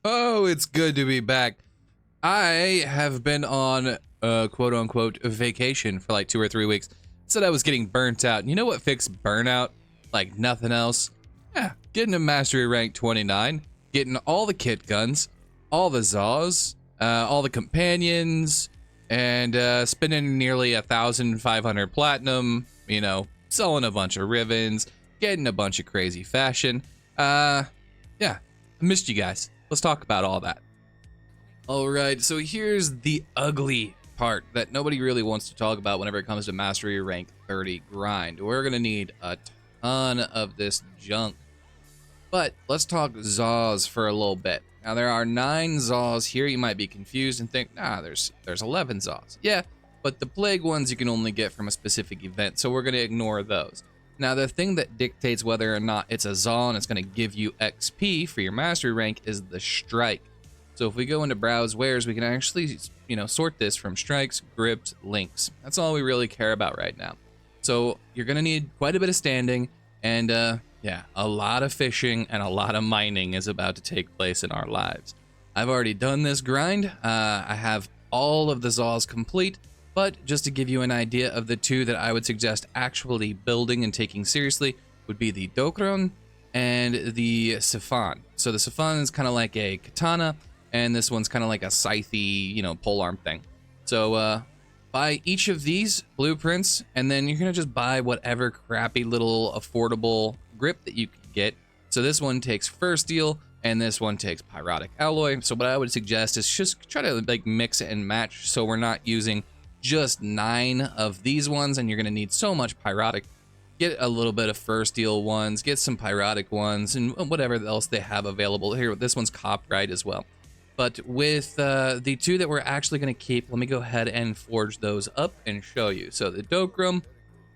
Oh, it's good to be back. I have been on quote unquote vacation for like 2 or 3 weeks. Said I was getting burnt out. You know what fixed burnout like nothing else? Yeah, getting a mastery rank 29, getting all the kit guns, all the Zaws, all the companions, and spending nearly 1,500 platinum. You know, selling a bunch of Rivens, getting a bunch of crazy fashion. Yeah, I missed you guys. Let's talk about all that. All right, so here's the ugly part that nobody really wants to talk about whenever it comes to mastery rank 30 grind. We're gonna need a ton of this junk. But let's talk Zaws for a little bit. Now there are 9 Zaws here. You might be confused and think, nah, there's 11 Zaws. Yeah, but the plague ones you can only get from a specific event, so we're gonna ignore those. Now the thing that dictates whether or not it's a Zaw and it's gonna give you XP for your mastery rank is the strike. So if we go into browse wares, we can actually, sort this from strikes, grips, links. That's all we really care about right now. So you're gonna need quite a bit of standing, and yeah, a lot of fishing and a lot of mining is about to take place in our lives. I've already done this grind. I have all of the Zaws complete, but just to give you an idea of the two that I would suggest actually building and taking seriously would be the Dokron and the Sifan. So the Sifan is kind of like a katana, and this one's kind of like a scythe, polearm thing. So buy each of these blueprints, and then you're gonna just buy whatever crappy little affordable grip that you can get. So this one takes fur steel, and this one takes pyrotic alloy. So what I would suggest is just try to like mix and match, so we're not using just 9 of these ones, and you're gonna need so much pyrotic. Get a little bit of fur steel ones, get some pyrotic ones, and whatever else they have available here. This one's copyright as well. But with the two that we're actually going to keep, let me go ahead and forge those up and show you. So the Dokrum,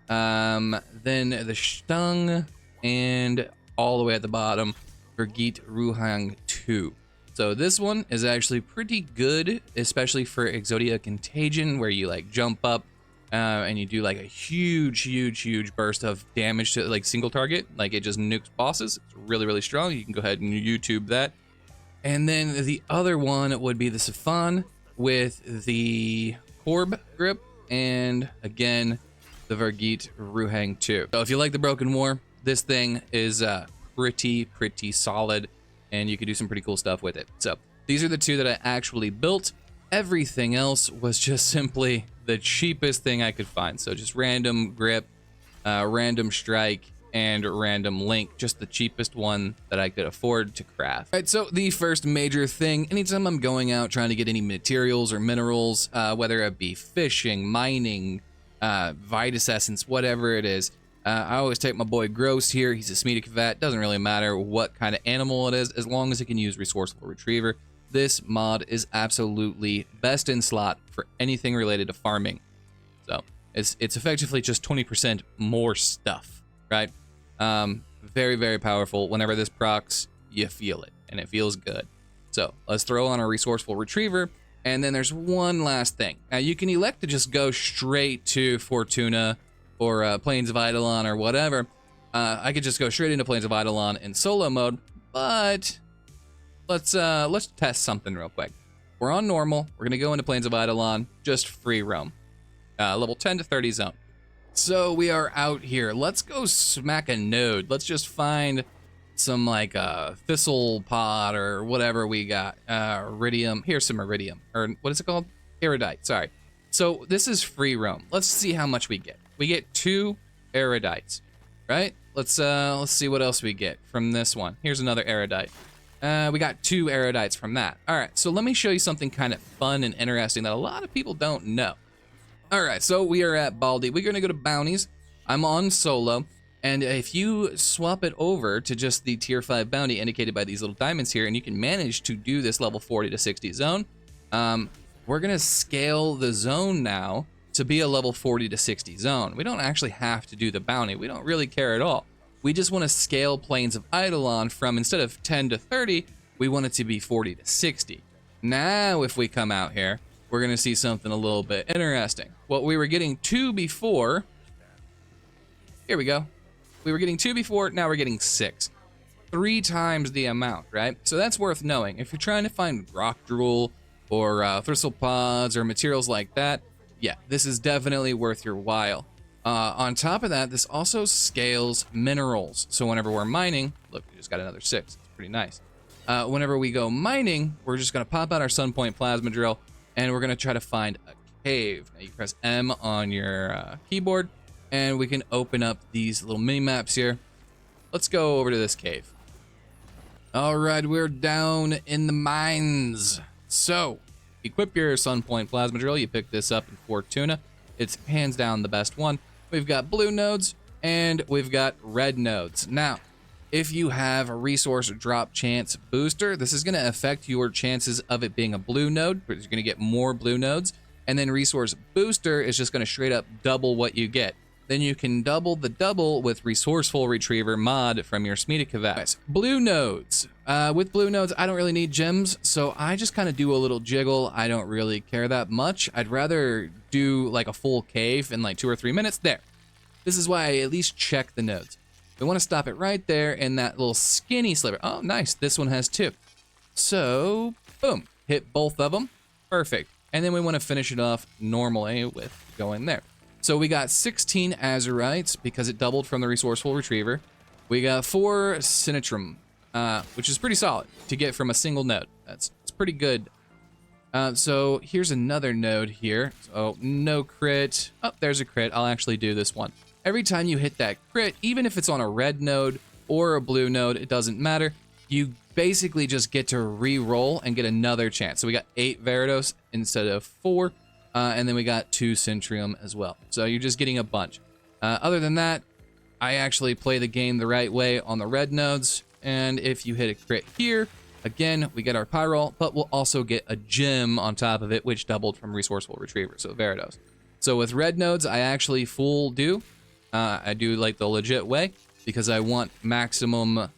then the Stung, and all the way at the bottom, Vergit Ruhang 2. So this one is actually pretty good, especially for Exodia Contagion, where you like jump up and you do like a huge burst of damage to like single target. Like it just nukes bosses. It's really, really strong. You can go ahead and YouTube that. And then the other one would be the Sifan with the Korb grip, and again, the Vergit Ruhang 2. So if you like the Broken War, this thing is pretty solid, and you can do some pretty cool stuff with it. So these are the two that I actually built. Everything else was just simply the cheapest thing I could find. So just random grip, random strike, and random link, just the cheapest one that I could afford to craft. All right, so the first major thing, anytime I'm going out trying to get any materials or minerals, whether it be fishing, mining, Vitus Essence, whatever it is, I always take my boy Gross here. He's a Smedic vet. Doesn't really matter what kind of animal it is, as long as it can use Resourceful Retriever. This mod is absolutely best in slot for anything related to farming. So it's effectively just 20% more stuff, right? Very powerful. Whenever this procs, you feel it, and it feels good. So let's throw on a Resourceful Retriever, and then there's one last thing. Now you can elect to just go straight to Fortuna or Plains of Eidolon or whatever. I could just go straight into Plains of Eidolon in solo mode, but let's test something real quick. We're on normal. We're gonna go into Plains of Eidolon, just free roam, level 10 to 30 zone. So we are out here. Let's go smack a node. Let's just find some like thistle pod or whatever we got. Iridium. Here's some iridium, or what is it called? Erudite. Sorry. So this is free roam. Let's see how much we get. We get 2 erudites, right? Let's see what else we get from this one. Here's another erudite. We got 2 erudites from that. All right. So let me show you something kind of fun and interesting that a lot of people don't know. All right, so we are at Baldi. We're gonna go to bounties. I'm on solo, and if you swap it over to just the tier 5 bounty indicated by these little diamonds here, and you can manage to do this level 40 to 60 zone, we're gonna scale the zone now to be a level 40 to 60 zone. We don't actually have to do the bounty. We don't really care at all. We just wanna scale Plains of Eidolon from, instead of 10 to 30, we want it to be 40 to 60. Now, if we come out here, we're gonna see something a little bit interesting. What we were getting 2 before, here we go. We were getting 2 before, now we're getting 6. 3 times the amount, right? So that's worth knowing. If you're trying to find rock drool or thristle pods or materials like that, yeah, this is definitely worth your while. On top of that, this also scales minerals. So whenever we're mining, look, we just got another 6. It's pretty nice. Whenever we go mining, we're just gonna pop out our Sunpoint plasma drill and we're gonna try to find a cave. Now you press M on your keyboard and we can open up these little mini maps here. Let's go over to this cave. All right, we're down in the mines. So equip your Sunpoint plasma drill. You pick this up in Fortuna. It's hands down the best one. We've got blue nodes and we've got red nodes. Now, if you have a resource drop chance booster, this is going to affect your chances of it being a blue node, because you're going to get more blue nodes. And then resource booster is just going to straight up double what you get. Then you can double the double with Resourceful Retriever mod from your Smedicavac. Blue nodes. With blue nodes, I don't really need gems, so I just kind of do a little jiggle. I don't really care that much. I'd rather do like a full cave in like 2 or 3 minutes. There. This is why I at least check the nodes. We want to stop it right there in that little skinny sliver. Oh, nice. This one has 2. So, boom. Hit both of them. Perfect. And then we want to finish it off normally with going there. So we got 16 azurites because it doubled from the Resourceful Retriever. We got 4 sinitrum, which is pretty solid to get from a single node. It's pretty good. So here's another node here. So no crit. Oh, there's a crit. I'll actually do this one. Every time you hit that crit, even if it's on a red node or a blue node, it doesn't matter. You basically just get to re-roll and get another chance. So we got 8 Veritas instead of 4. And then we got 2 Centrium as well. So you're just getting a bunch. Other than that, I actually play the game the right way on the red nodes. And if you hit a crit here, again, we get our Pyroll, but we'll also get a gem on top of it, which doubled from Resourceful Retriever, so Veritas. So with red nodes, I actually full do. I do like the legit way because I want maximum,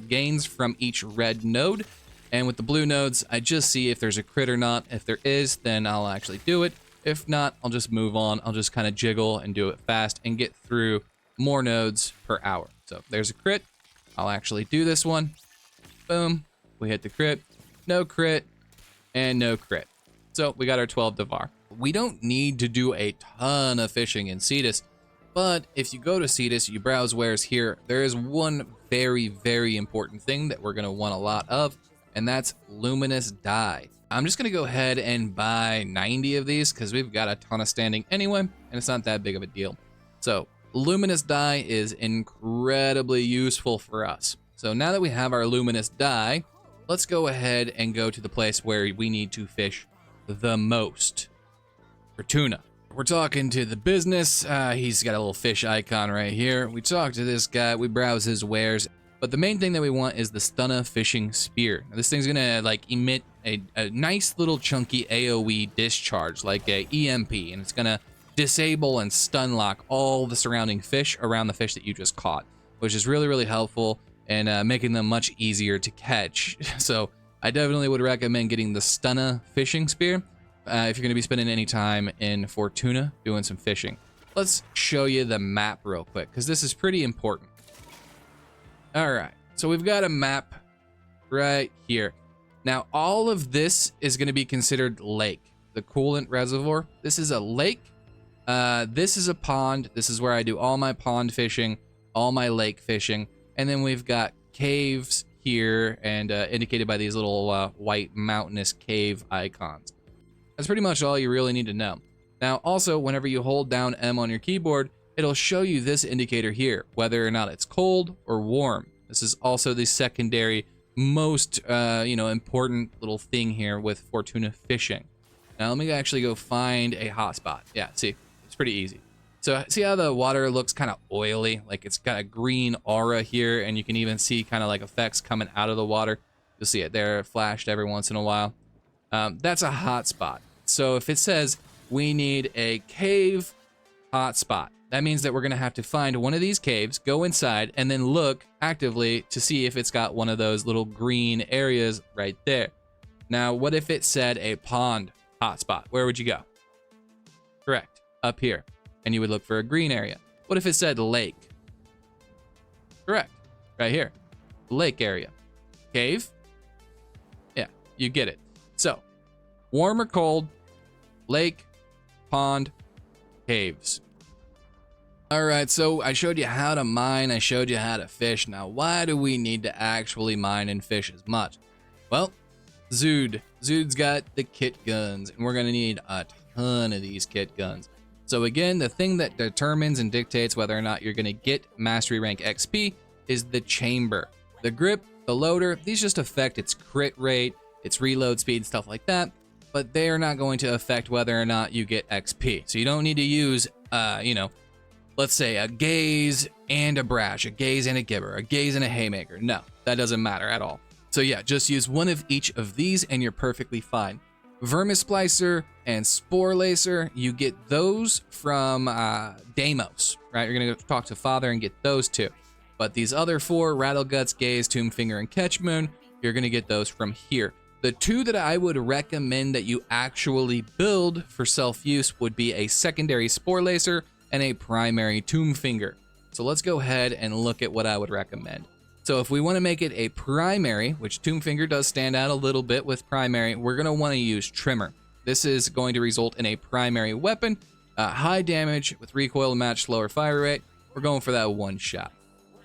gains from each red node. And with the blue nodes, I just see if there's a crit or not. If there is, then I'll actually do it. If not, I'll just move on. I'll just kind of jiggle and do it fast and get through more nodes per hour. So if there's a crit, I'll actually do this one. Boom. We hit the crit. No crit. And no crit. So we got our 12 Devar. We don't need to do a ton of fishing in Cetus, but if you go to Cetus, you browse wares here, there is one very, very important thing that we're going to want a lot of, and that's luminous dye. I'm just going to go ahead and buy 90 of these because we've got a ton of standing anyway, and it's not that big of a deal. So luminous dye is incredibly useful for us. So now that we have our luminous dye, let's go ahead and go to the place where we need to fish the most. Fortuna. We're talking to the business. He's got a little fish icon right here. We talk to this guy. We browse his wares. But the main thing that we want is the Stunna Fishing Spear. Now, this thing's gonna emit a nice little chunky AoE discharge, like a EMP, and it's gonna disable and stun lock all the surrounding fish around the fish that you just caught, which is really, really helpful and making them much easier to catch. So I definitely would recommend getting the Stunna Fishing Spear if you're gonna be spending any time in Fortuna doing some fishing. Let's show you the map real quick, because this is pretty important. All right, so we've got a map right here. Now, all of this is going to be considered lake, the coolant reservoir. This is a lake. This is a pond. This is where I do all my pond fishing, all my lake fishing. And then we've got caves here and indicated by these little white mountainous cave icons. That's pretty much all you really need to know. Now, also, whenever you hold down M on your keyboard, it'll show you this indicator here, whether or not it's cold or warm. This is also the secondary most, important little thing here with Fortuna fishing. Now, let me actually go find a hotspot. Yeah, see, it's pretty easy. So see how the water looks kind of oily? Like it's got a green aura here, and you can even see kind of like effects coming out of the water. You'll see it there flashed every once in a while. That's a hotspot. So if it says we need a cave hotspot, that means that we're gonna have to find one of these caves, go inside, and then look actively to see if it's got one of those little green areas right there. Now, what if it said a pond hotspot? Where would you go? Correct, up here. And you would look for a green area. What if it said lake? Correct, right here. lake area. Cave? Yeah, you get it. So, warm or cold, lake, pond, caves. All right, so I showed you how to mine, I showed you how to fish. Now, why do we need to actually mine and fish as much? Well, Zood's got the Kitguns, and we're gonna need a ton of these Kitguns. So again, the thing that determines and dictates whether or not you're gonna get Mastery Rank XP is the chamber. The grip, the loader, these just affect its crit rate, its reload speed, stuff like that, but they are not going to affect whether or not you get XP. So you don't need to use, let's say a gaze and a brash, a gaze and a gibber, a gaze and a haymaker. No, that doesn't matter at all. So yeah, just use one of each of these and you're perfectly fine. Vermisplicer and Spore Lacer, you get those from Deimos, right? You're gonna go talk to Father and get those two. But these other four, Rattleguts, Gaze, Tombfinger, and Catchmoon, you're gonna get those from here. The two that I would recommend that you actually build for self-use would be a secondary Spore Lacer and a primary Tombfinger. So let's go ahead and look at what I would recommend. So if we want to make it a primary, which Tombfinger does stand out a little bit with primary, we're going to want to use Trimmer. This is going to result in a primary weapon, high damage with recoil match, slower fire rate. We're going for that one shot.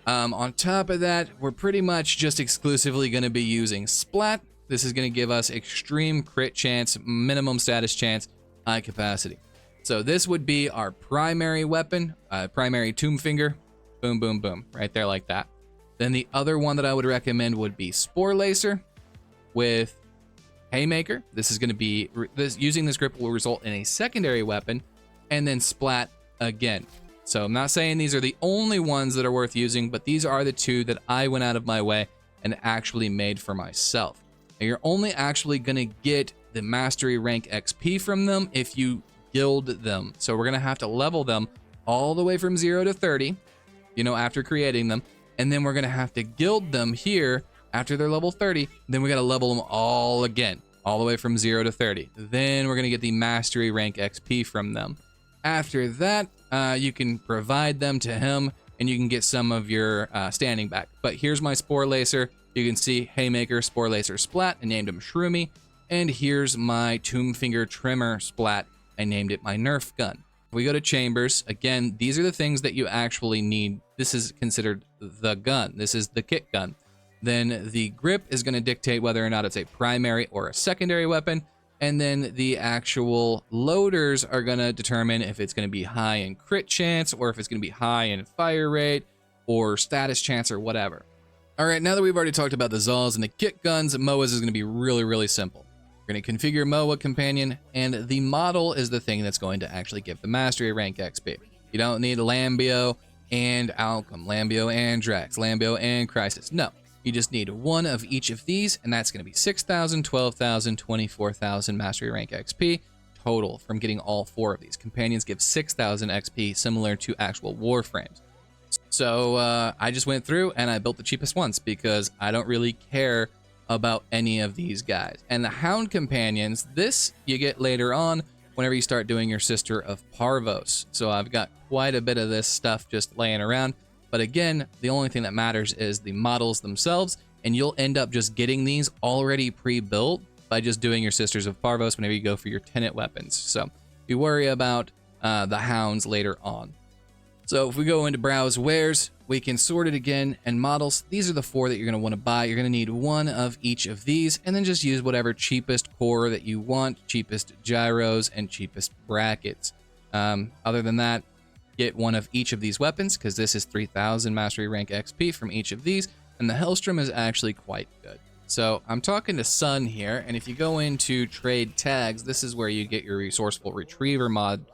On top of that, we're pretty much just exclusively going to be using Splat. This is going to give us extreme crit chance, minimum status chance, high capacity. So this would be our primary weapon, primary Tombfinger, boom, boom, boom, right there like that. Then the other one that I would recommend would be Spore Lacer with Haymaker. This is going to be, using this grip will result in a secondary weapon, and then Splat again. So I'm not saying these are the only ones that are worth using, but these are the two that I went out of my way and actually made for myself. Now you're only actually going to get the Mastery Rank XP from them if you guild them. So we're going to have to level them all the way from 0 to 30, after creating them. And then we're going to have to guild them here after they're level 30. Then we got to level them all again, all the way from 0 to 30. Then we're going to get the Mastery Rank XP from them. After that, you can provide them to him and you can get some of your standing back. But here's my Spore Lacer. You can see Haymaker, Spore Lacer, Splat. I named him Shroomy. And here's my Tombfinger Trimmer Splat. I named it my Nerf gun. We go to chambers. Again, these are the things that you actually need. This is considered the gun. This is the kit gun. Then the grip is going to dictate whether or not it's a primary or a secondary weapon. And then the actual loaders are going to determine if it's going to be high in crit chance or if it's going to be high in fire rate or status chance or whatever. All right, now that we've already talked about the Zaws and the kit guns, MOAs is going to be really, really simple. We're going to configure MOA companion, and the model is the thing that's going to actually give the Mastery Rank XP. You don't need Lambio and Alchem, Lambio and Drax, Lambio and Crisis. No, you just need one of each of these, and that's going to be 6,000, 12,000, 24,000 Mastery Rank XP total from getting all four of these. Companions give 6,000 XP, similar to actual Warframes. So I just went through and I built the cheapest ones because I don't really care about any of these guys. And the Hound Companions, this you get later on whenever you start doing your Sister of Parvos. So I've got quite a bit of this stuff just laying around. But again, the only thing that matters is the models themselves, and you'll end up just getting these already pre-built by just doing your Sisters of Parvos whenever you go for your Tenet weapons. So you worry about the Hounds later on. So if we go into Browse Wares, we can sort it again, and models, these are the four that you're going to want to buy. You're going to need one of each of these, and then just use whatever cheapest core that you want, cheapest gyros, and cheapest brackets. Other than that, get one of each of these weapons, because this is 3,000 Mastery Rank XP from each of these, and the Hellstrom is actually quite good. So I'm talking to Sun here, and if you go into Trade Tags, this is where you get your Resourceful Retriever mod.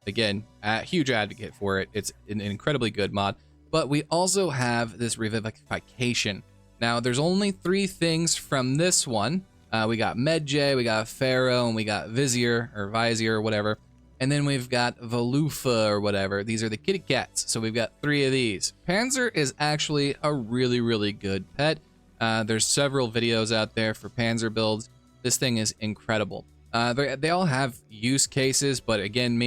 Again, a huge advocate for it. It's an incredibly good mod. But we also have this Revivification. Now, there's only 3 things from this one. We got Medjay, we got Pharaoh, and we got Vizier, or whatever. And then we've got Valufa, or whatever. These are the kitty cats. So we've got 3 of these. Panzer is actually a really, really good pet. There's several videos out there for Panzer builds. This thing is incredible. They all have use cases, but again,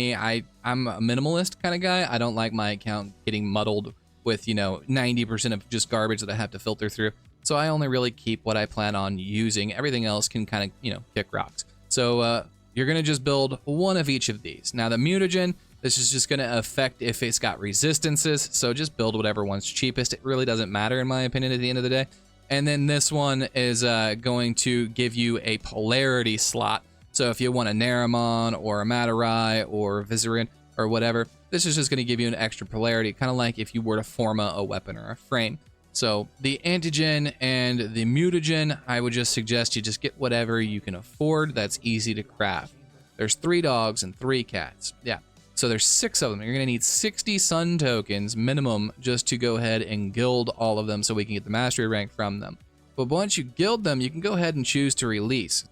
I'm a minimalist kind of guy. I don't like my account getting muddled with, you know, 90% of just garbage that I have to filter through. So I only really keep what I plan on using. Everything else can kind of, you know, kick rocks. So you're going to just build one of each of these. Now the mutagen, this is just going to affect if it's got resistances. So just build whatever one's cheapest. It really doesn't matter in my opinion at the end of the day. And then this one is going to give you a polarity slot. So if you want a Naramon or a Matarai or a Vizarin or whatever, this is just going to give you an extra polarity, kind of like if you were to form a weapon or a frame. So the antigen and the mutagen, I would just suggest you just get whatever you can afford that's easy to craft. There's 3 dogs and 3 cats. Yeah, so there's 6 of them. You're going to need 60 sun tokens minimum just to go ahead and guild all of them so we can get the mastery rank from them. But once you guild them, you can go ahead and choose to release.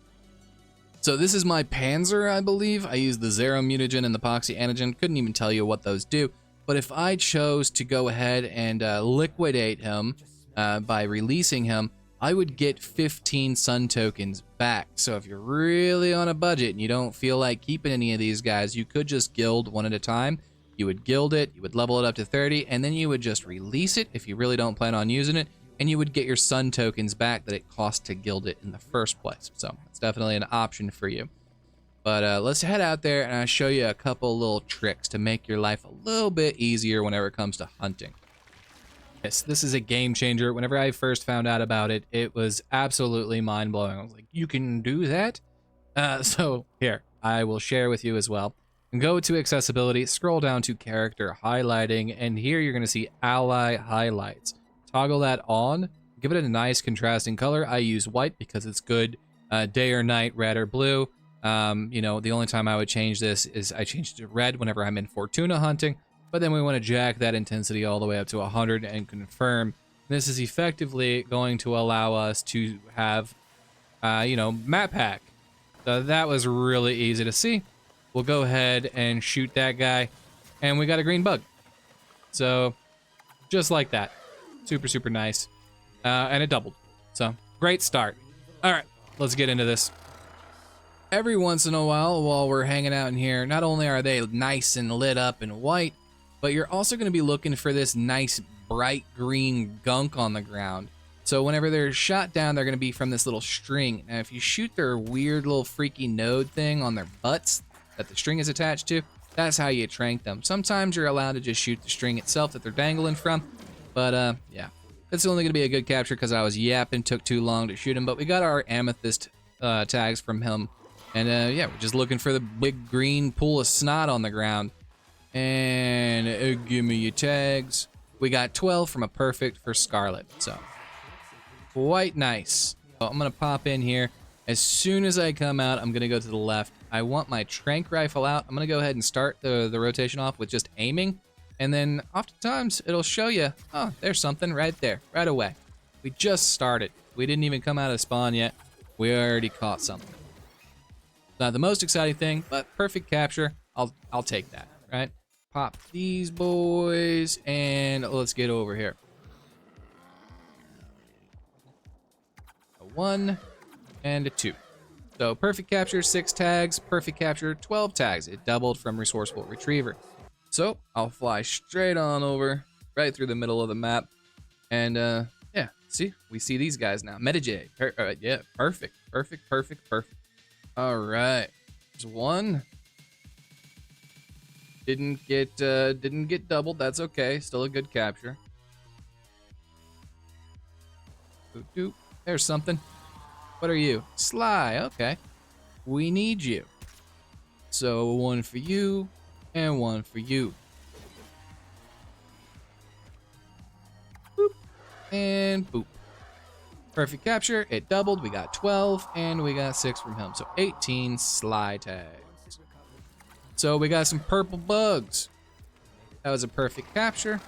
So this is my Panzer, I believe. I used the Zero mutagen and the Poxy antigen. Couldn't even tell you what those do. But if I chose to go ahead and liquidate him by releasing him, I would get 15 sun tokens back. So if you're really on a budget and you don't feel like keeping any of these guys, you could just guild one at a time. You would guild it, you would level it up to 30, and then you would just release it if you really don't plan on using it, and you would get your sun tokens back that it cost to guild it in the first place. So it's definitely an option for you. But let's head out there and I'll show you a couple little tricks to make your life a little bit easier whenever it comes to hunting. Yes, this is a game changer. Whenever I first found out about it, it was absolutely mind-blowing. I was like, you can do that? So here, I will share with you as well. Go to accessibility, scroll down to character highlighting, and here you're going to see ally highlights. Toggle that on, give it a nice contrasting color. I use white because it's good day or night, red or blue. You know, the only time I would change this is I change it to red whenever I'm in Fortuna hunting, but then we want to jack that intensity all the way up to 100 and confirm. This is effectively going to allow us to have, you know, map hack. So that was really easy to see. We'll go ahead and shoot that guy, and we got a green bug. So just like that. Super, super nice. And it doubled. So great start. All right, let's get into this. Every once in a while we're hanging out in here, not only are they nice and lit up and white, but you're also going to be looking for this nice bright green gunk on the ground. So whenever they're shot down, they're going to be from this little string. Now if you shoot their weird little freaky node thing on their butts that the string is attached to, that's how you trank them. Sometimes you're allowed to just shoot the string itself that they're dangling from, but yeah. It's only going to be a good capture because I was yapping, took too long to shoot him, but we got our amethyst tags from him. And yeah, we're just looking for the big green pool of snot on the ground. And give me your tags. We got 12 from a perfect for Scarlet, so quite nice. So I'm gonna pop in here. As soon as I come out, I'm gonna go to the left. I want my trank rifle out. I'm gonna go ahead and start the rotation off with just aiming. And then oftentimes it'll show you, oh, there's something right there, right away. We just started. We didn't even come out of spawn yet. We already caught something. Not the most exciting thing, but perfect capture. I'll take that, right? Pop these boys, and let's get over here. A 1 and a 2. So perfect capture, 6 tags. Perfect capture, 12 tags. It doubled from Resourceful Retriever. So I'll fly straight on over, right through the middle of the map, and yeah, see, we see these guys now. Metagay, yeah, perfect. All right, there's one. Didn't get doubled. That's okay. Still a good capture. Doop. There's something. What are you? Sly. Okay. We need you. So 1 for you and 1 for you. Boop and boop. Perfect capture. It doubled. We got 12 and we got 6 from him. So 18 Sly tags. So we got some purple bugs. That was a perfect capture.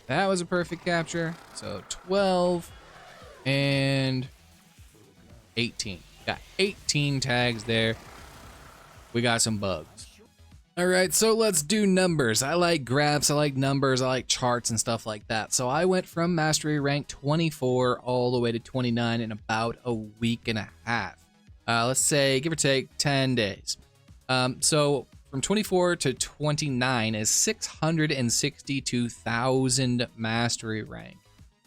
That was a perfect capture. So 12 and 18. Got 18 tags there. We got some bugs. All right, so let's do numbers. I like graphs, I like numbers, I like charts and stuff like that. So I went from mastery rank 24 all the way to 29 in about a week and a half. Let's say, give or take, 10 days. So for from 24 to 29 is 662,000 mastery rank.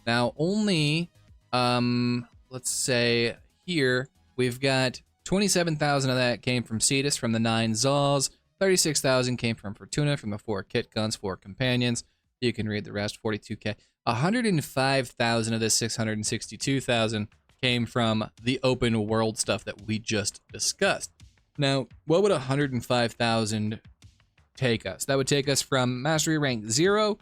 Now only, let's say here, we've got 27,000 of that came from Cetus from the 9 Zaws, 36,000 came from Fortuna from the 4 Kitguns, 4 companions. You can read the rest, 42k. 105,000 of this 662,000 came from the open world stuff that we just discussed. Now, what would 105,000 take us? That would take us from mastery rank 0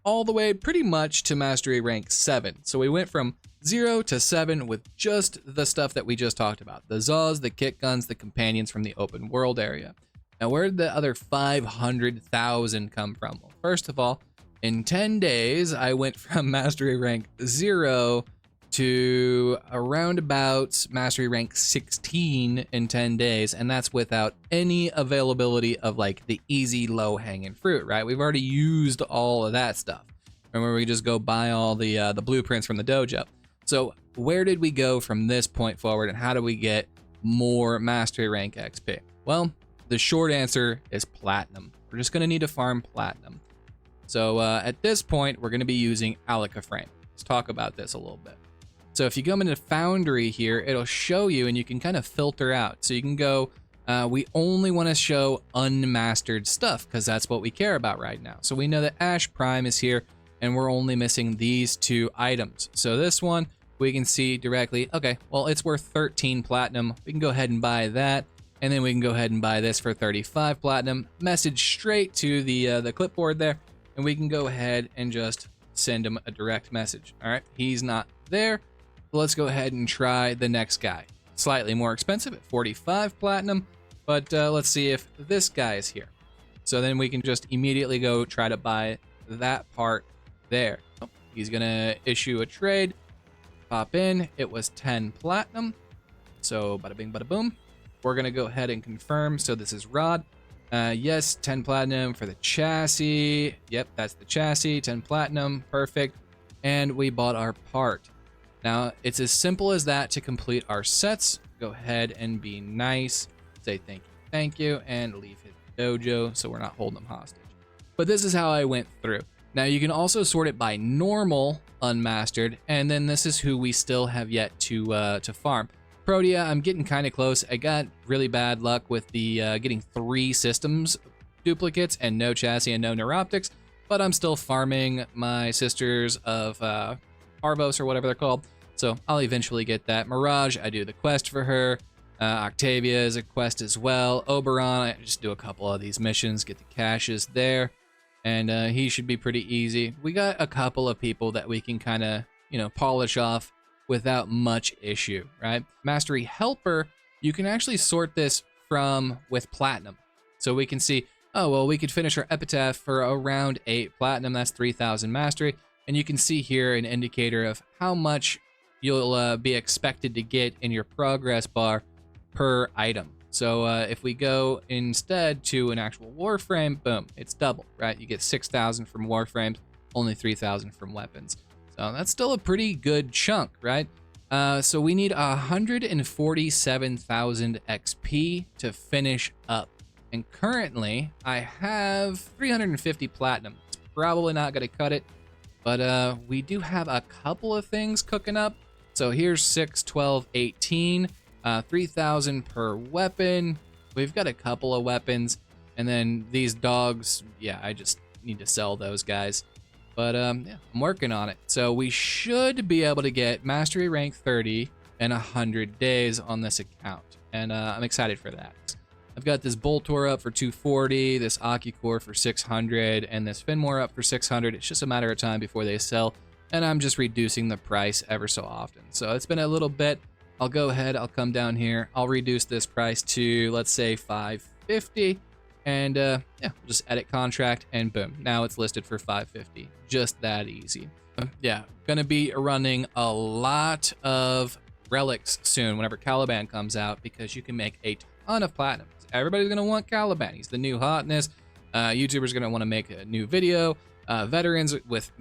all the way pretty much to mastery rank 7. So we went from 0 to 7 with just the stuff that we just talked about. The Zaws, the Kitguns, the companions from the open world area. Now, where did the other 500,000 come from? Well, first of all, in 10 days, I went from mastery rank 0 to around about mastery rank 16 in 10 days, and that's without any availability of like the easy low-hanging fruit, right? We've already used all of that stuff. Remember, we just go buy all the blueprints from the dojo. So where did we go from this point forward, and how do we get more mastery rank XP? Well, the short answer is platinum. We're just gonna need to farm platinum. So at this point, we're gonna be using alecaframe. Let's talk about this a little bit. So if you come into Foundry here, it'll show you, and you can kind of filter out. So you can go, we only want to show unmastered stuff because that's what we care about right now. So we know that Ash Prime is here, and we're only missing these 2 items. So this one, we can see directly, okay, well, it's worth 13 platinum. We can go ahead and buy that, and then we can go ahead and buy this for 35 platinum. Message straight to the clipboard there, and we can go ahead and just send him a direct message. All right, he's not there. Let's go ahead and try the next guy. Slightly more expensive at 45 platinum, but let's see if this guy is here. So then we can just immediately go try to buy that part there. Oh, he's gonna issue a trade. Pop in, it was 10 platinum. So bada bing, bada boom. We're gonna go ahead and confirm. So this is Rod. Yes, 10 platinum for the chassis. Yep, that's the chassis, 10 platinum, perfect. And we bought our part. Now, it's as simple as that to complete our sets. Go ahead and be nice, say thank you, and leave his dojo so we're not holding him hostage. But this is how I went through. Now, you can also sort it by normal, unmastered, and then this is who we still have yet to farm. Protea, I'm getting kind of close. I got really bad luck with the getting 3 systems duplicates and no chassis and no neuroptics, but I'm still farming my sisters of Arvos or whatever they're called. So I'll eventually get that. Mirage, I do the quest for her. Octavia is a quest as well. Oberon, I just do a couple of these missions, get the caches there, and he should be pretty easy. We got a couple of people that we can kind of, polish off without much issue, right? Mastery Helper, you can actually sort this with platinum. So we can see, oh, well, we could finish our epitaph for around 8 platinum. That's 3,000 mastery. And you can see here an indicator of how much you'll be expected to get in your progress bar per item. So if we go instead to an actual Warframe, boom, it's double, right? You get 6,000 from Warframes, only 3,000 from weapons. So that's still a pretty good chunk, right? So we need 147,000 XP to finish up. And currently, I have 350 platinum. It's probably not going to cut it, but we do have a couple of things cooking up. So here's 6, 12, 18, 3,000 per weapon. We've got a couple of weapons. And then these dogs, yeah, I just need to sell those guys. But yeah, I'm working on it. So we should be able to get Mastery rank 30 in 100 days on this account. And I'm excited for that. I've got this Boltor up for 240, this Akicore for 600, and this Finmore up for 600. It's just a matter of time before they sell, and I'm just reducing the price ever so often. So it's been a little bit. I'll go ahead, I'll come down here, I'll reduce this price to, let's say, 550, and yeah, we'll just edit contract, and boom, now it's listed for 550. Just that easy. Yeah, gonna be running a lot of relics soon whenever Caliban comes out, because you can make a ton of platinum. Everybody's gonna want Caliban. He's the new hotness. YouTubers are gonna want to make a new video. Veterans with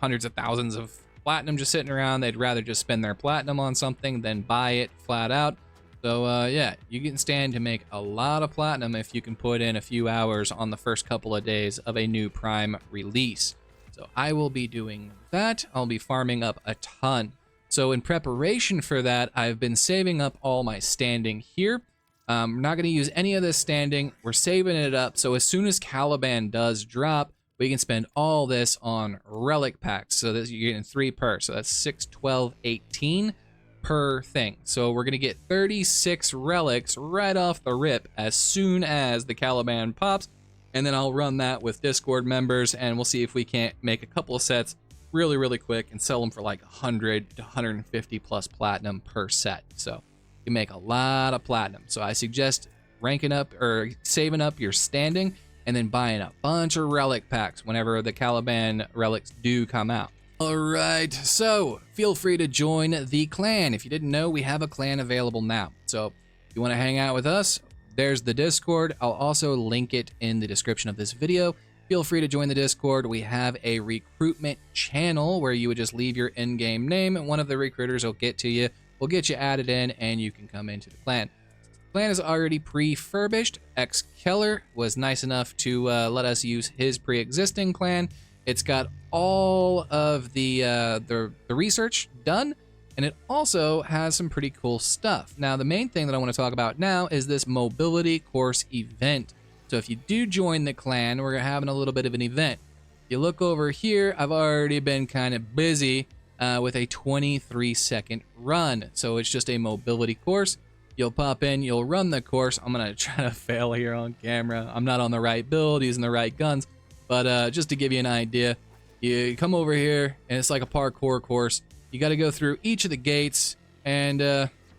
hundreds of thousands of platinum just sitting around, they'd rather just spend their platinum on something than buy it flat out. So yeah, you can stand to make a lot of platinum if you can put in a few hours on the first couple of days of a new Prime release. So I will be doing that. I'll be farming up a ton. So in preparation for that, I've been saving up all my standing here. We're not going to use any of this standing. We're saving it up. So as soon as Caliban does drop, we can spend all this on relic packs. So that you're getting 3 per. So that's 6, 12, 18 per thing. So we're going to get 36 relics right off the rip as soon as the Caliban pops. And then I'll run that with Discord members, and we'll see if we can't make a couple of sets really, really quick and sell them for like 100 to 150 plus platinum per set. So you make a lot of platinum. So I suggest ranking up or saving up your standing and then buying a bunch of relic packs whenever the Caliban relics do come out. All right, so feel free to join the clan. If you didn't know, we have a clan available now. So if you want to hang out with us, there's the Discord. I'll also link it in the description of this video. Feel free to join the Discord. We have a recruitment channel where you would just leave your in-game name and one of the recruiters will get to you. We'll get you added in and you can come into the clan. The clan is already pre-furbished. X Keller was nice enough to let us use his pre-existing clan. It's got all of the research done, and it also has some pretty cool stuff. Now, the main thing that I want to talk about now is this mobility course event. So if you do join the clan, we're having a little bit of an event. If you look over here, I've already been kind of busy with a 23-second run. So it's just a mobility course. You'll pop in, you'll run the course. I'm going to try to fail here on camera. I'm not on the right build, using the right guns. But just to give you an idea, you come over here, and it's like a parkour course. You got to go through each of the gates, and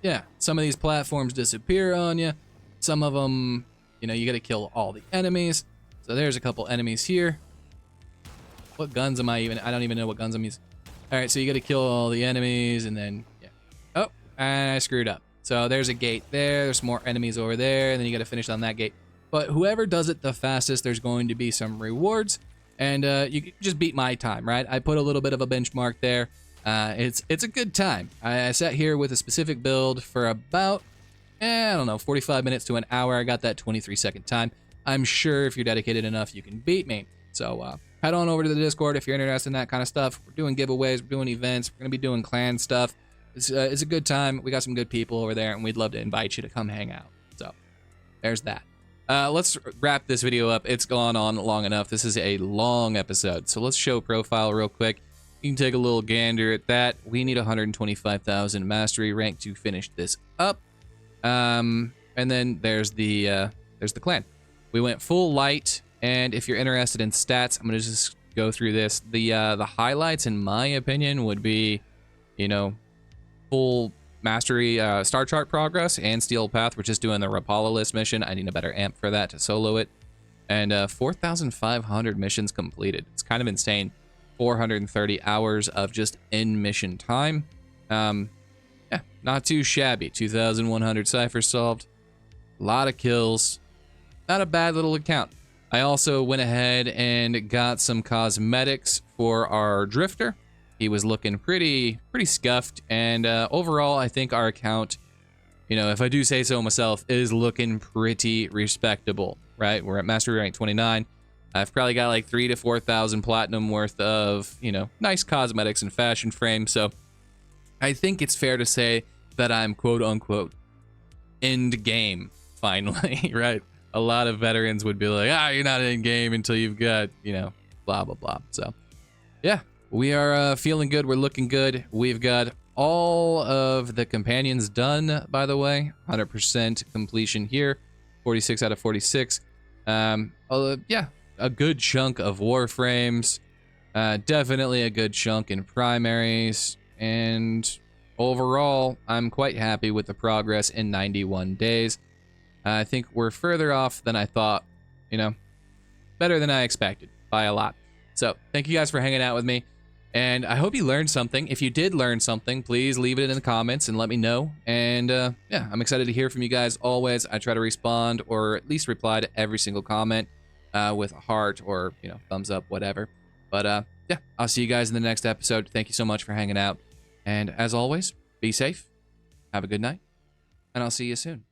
yeah, some of these platforms disappear on you. Some of them, you know, you got to kill all the enemies. So there's a couple enemies here. What guns am I even? I don't even know what guns I'm using. All right, so you got to kill all the enemies, and then, yeah. Oh, and I screwed up. So there's a gate there. There's more enemies over there, and then you got to finish on that gate. But whoever does it the fastest, there's going to be some rewards. And you can just beat my time, right? I put a little bit of a benchmark there. It's a good time. I sat here with a specific build for about, I don't know, 45 minutes to an hour. I got that 23-second time. I'm sure if you're dedicated enough, you can beat me. So head on over to the Discord if you're interested in that kind of stuff. We're doing giveaways, we're doing events, we're going to be doing clan stuff. It's a good time. We got some good people over there, and we'd love to invite you to come hang out. So there's that. Let's wrap this video up. It's gone on long enough. This is a long episode. So let's show profile real quick. You can take a little gander at that. We need 125,000 mastery rank to finish this up. And then there's the clan. We went full light, and if you're interested in stats, I'm gonna just go through this. The highlights, in my opinion, would be, you know, full mastery, star chart progress, and steel path. We're just doing the Rapala list mission. I need a better amp for that to solo it. And 4,500 missions completed. It's kind of insane. 430 hours of just in mission time. Yeah, not too shabby. 2,100 ciphers solved. A lot of kills. Not a bad little account. I also went ahead and got some cosmetics for our drifter. He was looking pretty scuffed, and overall, I think our account, you know, if I do say so myself, is looking pretty respectable, right? We're at mastery rank 29. I've probably got like 3,000 to 4,000 platinum worth of, you know, nice cosmetics and fashion frame. So I think it's fair to say that I'm quote unquote end game finally, right? A lot of veterans would be like, you're not in game until you've got, you know, blah, blah, blah. So yeah, we are feeling good. We're looking good. We've got all of the companions done, by the way, 100% completion here, 46 out of 46. Yeah, a good chunk of Warframes, definitely a good chunk in primaries, and overall, I'm quite happy with the progress in 91 days. I think we're further off than I thought, you know, better than I expected by a lot. So thank you guys for hanging out with me, and I hope you learned something. If you did learn something, please leave it in the comments and let me know. And yeah, I'm excited to hear from you guys always. I try to respond or at least reply to every single comment with a heart or, you know, thumbs up, whatever. But yeah, I'll see you guys in the next episode. Thank you so much for hanging out. And as always, be safe, have a good night, and I'll see you soon.